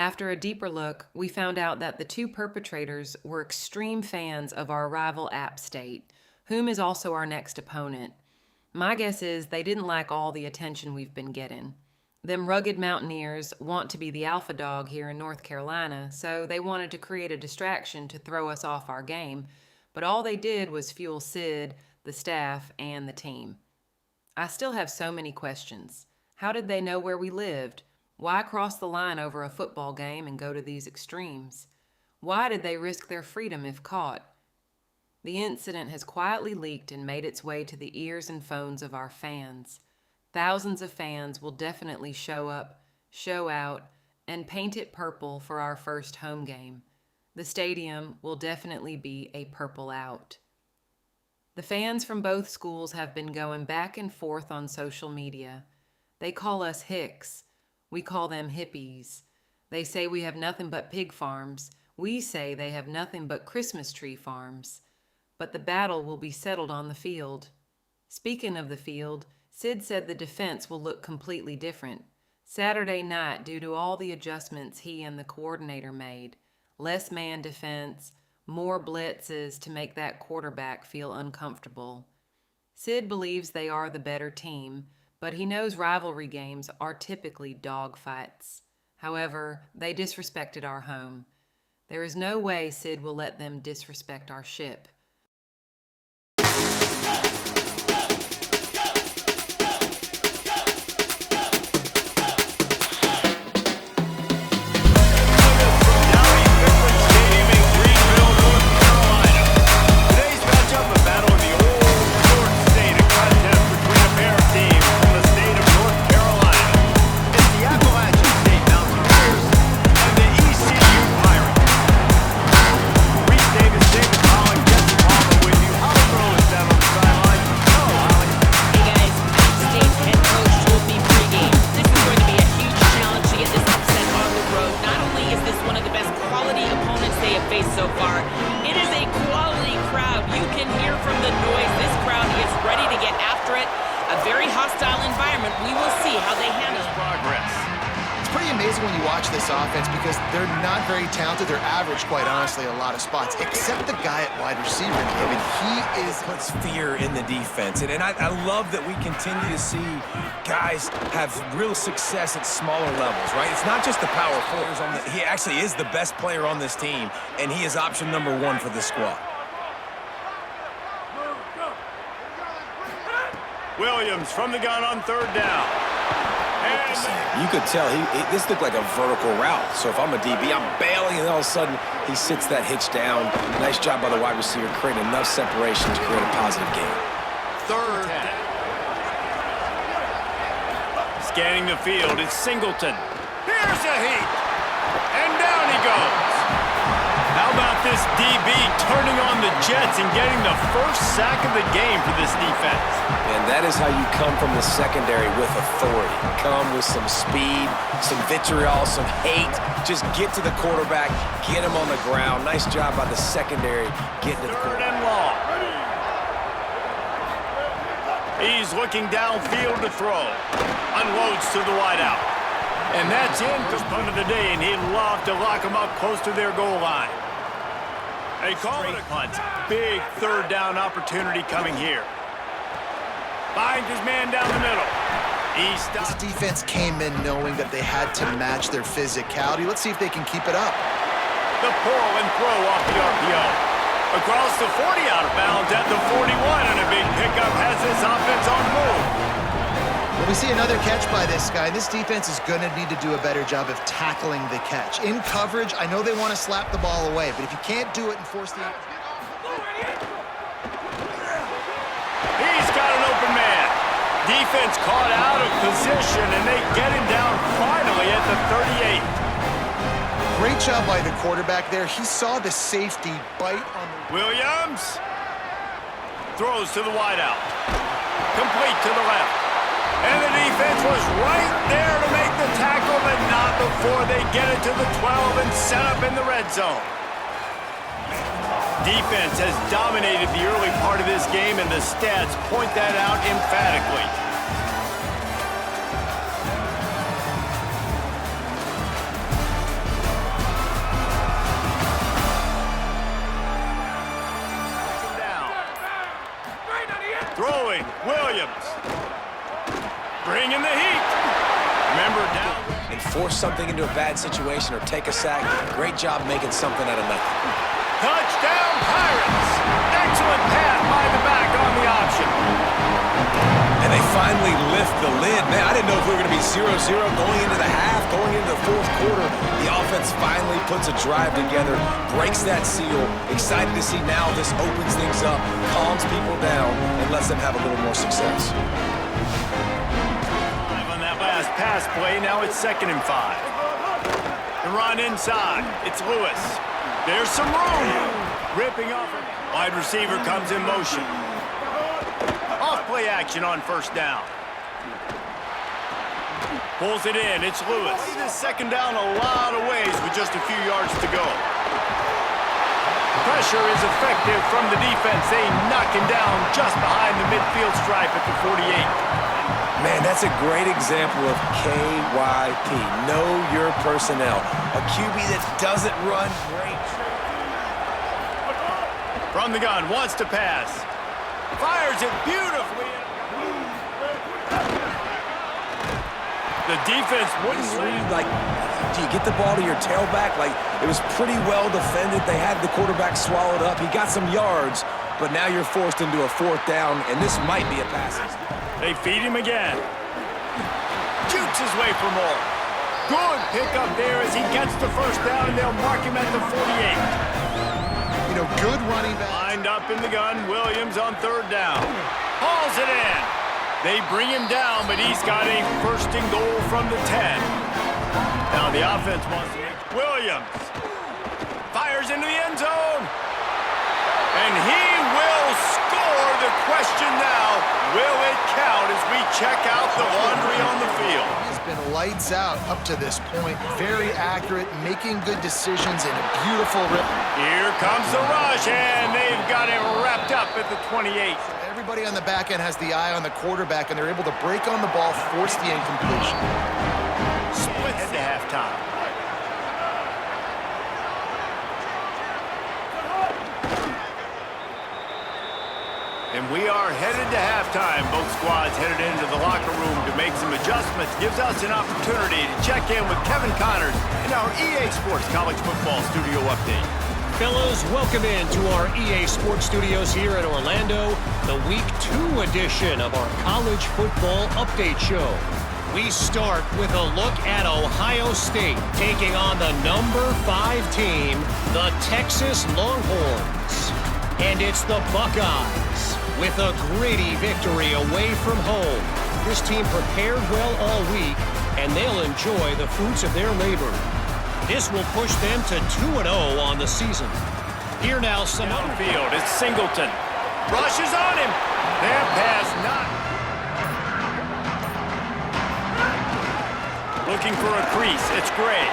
After a deeper look, we found out that the two perpetrators were extreme fans of our rival App State, whom is also our next opponent. My guess is they didn't like all the attention we've been getting. Them rugged Mountaineers want to be the alpha dog here in North Carolina, so they wanted to create a distraction to throw us off our game, but all they did was fuel Sid, the staff, and the team. I still have so many questions. How did they know where we lived? Why cross the line over a football game and go to these extremes? Why did they risk their freedom if caught? The incident has quietly leaked and made its way to the ears and phones of our fans. Thousands of fans will definitely show up, show out, and paint it purple for our first home game. The stadium will definitely be a purple out. The fans from both schools have been going back and forth on social media. They call us Hicks. We call them hippies. They say we have nothing but pig farms. We say they have nothing but Christmas tree farms. But the battle will be settled on the field. Speaking of the field, Sid said the defense will look completely different. Saturday night, due to all the adjustments he and the coordinator made, less man defense, more blitzes to make that quarterback feel uncomfortable. Sid believes they are the better team, but he knows rivalry games are typically dogfights. However, they disrespected our home. There is no way Sid will let them disrespect our ship. Dowdy-Ficklen Stadium in Greenville, North Carolina. Today's matchup, a battle in the old North State, a contest between a pair of teams from the state of North Carolina. It's the Appalachian State Mountaineers and the ECU Pirates. Reese Davis, David Holland, Jesse Palmer with you. How throw is down on the sideline. Hello, Holly. Hey guys, App State's head coach told me pregame this is going to be a huge challenge to get this upset on the road. Not only is this one of the best quality opponents they have faced so far, it is a quality crowd. You can hear from the noise. This crowd is ready to get after it. A very hostile environment. We will see how they handle it. Progress. It's pretty amazing when you watch this offense because they're not very talented. They're average, quite honestly, a lot of spots, except the guy at wide receiver. I mean, he is... puts fear in the defense. And I love that we continue to see guys have real success at smaller levels, right? It's not just the power players on the... He actually is the best player on this team, and he is option number one for this squad. Williams from the gun on third down. And You could tell this looked like a vertical route. So if I'm a DB, I'm bailing, and all of a sudden he sits that hitch down. Nice job by the wide receiver, creating enough separation to create a positive gain. third down. Scanning the field, it's Singleton. Here's a heat. And down he goes. How about this DB turning on the Jets and getting the first sack of the game for this defense? And that is how you come from the secondary with authority. Come with some speed, some vitriol, some hate. Just get to the quarterback, get him on the ground. Nice job by the secondary getting to the Third quarterback. and long. He's looking downfield to throw. Unloads to the wideout. And that's in for punt of the day, and he'd love to lock him up close to their goal line. They call it a punt. Big third down opportunity coming here. Finds his man down the middle. He This stops. defense came in knowing that they had to match their physicality. Let's see if they can keep it up. The pull and throw off the RPO. Across the 40, out of bounds at the 41, and a big pickup has this offense on the move. Well, we see another catch by this guy. This defense is going to need to do a better job of tackling the catch. In coverage, I know they want to slap the ball away, but if you can't do it and force the... He's got an open man. Defense caught out of position, and they get him down finally at the 38. Great job by the quarterback there. He saw the safety bite on the... Williams throws to the wideout. Complete to the left. And the defense was right there to make the tackle, but not before they get it to the 12 and set up in the red zone. Defense has dominated the early part of this game, and the stats point that out emphatically. bringing the heat. Remember down. And force something into a bad situation or take a sack. Great job making something out of nothing. Touchdown, Pirates. Excellent pass by the back on the option. And they finally lift the lid. Man, I didn't know if we were going to be 0-0 going into the half, going into the fourth quarter. The offense finally puts a drive together, breaks that seal. Excited to see now this opens things up, calms people down, and lets them have a little more success. On that last pass play, now it's 2nd and 5. The run inside. It's Lewis. There's some room. Ripping off it. Wide receiver comes in motion. Off-play action on 1st down. Pulls it in. It's Lewis. This 2nd down a lot of ways with just a few yards to go. Pressure is effective from the defense. They knock him down just behind the midfield stripe at the 48. Man, that's a great example of KYP. Know your personnel. A QB that doesn't run great. From the gun, wants to pass. Fires it beautifully. The defense wouldn't read, like, do you get the ball to your tailback? Like, it was pretty well defended. They had the quarterback swallowed up. He got some yards, but now you're forced into a 4th down, and this might be a passing. They feed him again. Shoots his way for more. Good pickup there as he gets the 1st down, and they'll mark him at the 48. You know, good running back. Lined up in the gun, Williams on 3rd down. Hauls it in. They bring him down, but he's got a 1st and goal from the 10. Now the offense wants to make Williams. Fires into the end zone. And he will score. The question now, will it count as we check out the laundry on the field? He's been lights out up to this point. Very accurate, making good decisions, and a beautiful rip. Here comes the rush, and they've got him wrapped up at the 28. Everybody on the back end has the eye on the quarterback, and they're able to break on the ball, force the incompletion. Split at the halftime. And we are headed to halftime. Both squads headed into the locker room to make some adjustments. Gives us an opportunity to check in with Kevin Connors in our EA Sports College Football Studio Update. Fellows, welcome in to our EA Sports Studios here in Orlando, the Week 2 edition of our College Football Update Show. We start with a look at Ohio State taking on the number 5 team, the Texas Longhorns. And it's the Buckeyes with a gritty victory away from home. This team prepared well all week, and they'll enjoy the fruits of their labor. This will push them to 2-0 on the season. Here now, some downfield. It's Singleton. Rushes on him. That pass not. Looking for a crease. It's Gray.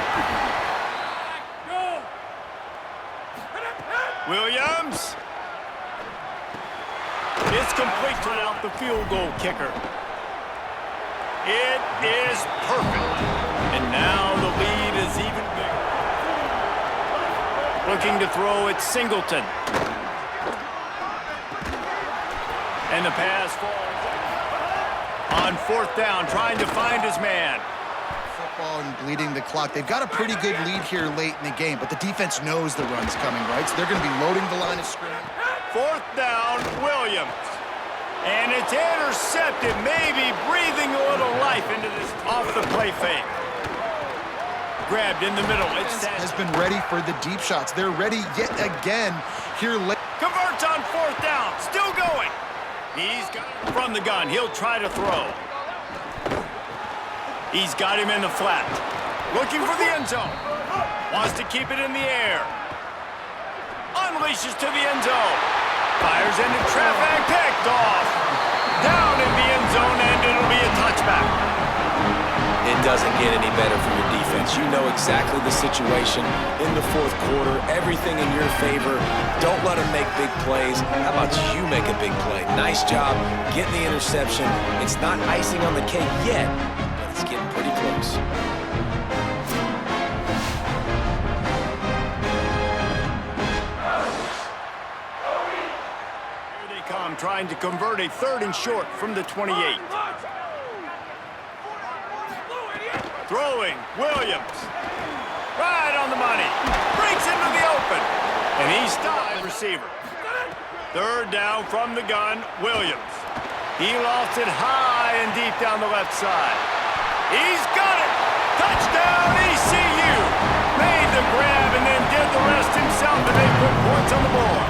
Williams. It's complete to out the field goal kicker. It is perfect. And now the lead is even bigger. Looking to throw it, Singleton. And the pass falls. On 4th down, trying to find his man. Football and bleeding the clock. They've got a pretty good lead here late in the game, but the defense knows the run's coming, right? So they're going to be loading the line of scrimmage. 4th down, Williams. And it's intercepted, maybe breathing a little life into this off-the-play fake. Grabbed in the middle. Has been ready for the deep shots. They're ready yet again here late. Converts on 4th down. Still going. He's got it from the gun. He'll try to throw. He's got him in the flat. Looking for the end zone. Wants to keep it in the air. Unleashes to the end zone. Fires into traffic. Picked off. Down in the end zone, and it'll be a touchback. It doesn't get any better for your defense. You know exactly the situation in the 4th quarter. Everything in your favor. Don't let them make big plays. How about you make a big play? Nice job getting the interception. It's not icing on the cake yet, but it's getting pretty close. Here they come, trying to convert a 3rd and short from the 28. Throwing, Williams. Right on the money. Breaks into the open. And he stopped the receiver. Third down from the gun, Williams. He lost it high and deep down the left side. He's got it! Touchdown, ECU! Made the grab and then did the rest himself, and they put points on the board.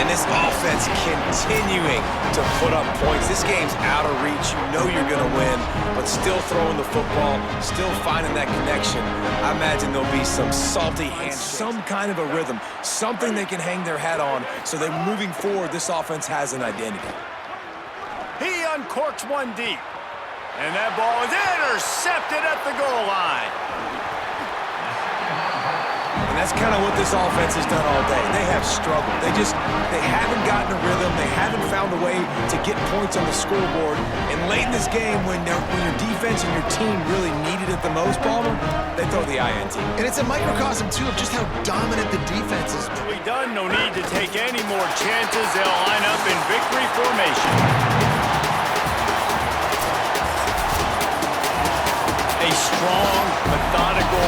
And this offense continuing to put up points. This game's out of reach. You know you're going to win, but still throwing the football, still finding that connection. I imagine there'll be some salty hands, some kind of a rhythm, something they can hang their hat on so that moving forward, this offense has an identity. He uncorks one deep. And that ball is intercepted at the goal line. And that's kind of what this offense has done all day. They have struggled. They haven't gotten a rhythm. They haven't found a way to get points on the scoreboard. And late in this game, when your defense and your team really needed it the most, Palmer, they throw the INT. And it's a microcosm, too, of just how dominant the defense is. We done. No need to take any more chances. They'll line up in victory formation. A strong, methodical,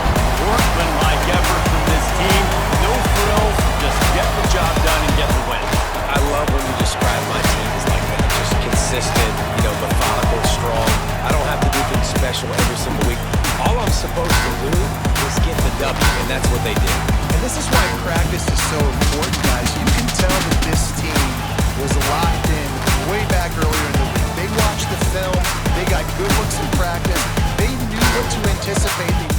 workmanlike effort from this team. No frills, just get the job done and get the win. I love when you describe my team as like that. Just consistent, methodical, strong. I don't have to do things special every single week. All I'm supposed to do is get the W, and that's what they did. And this is why practice is so important, guys. You can tell that this team was locked in way back earlier in the week. They watched the film. They got good looks in practice. They knew what to anticipate. They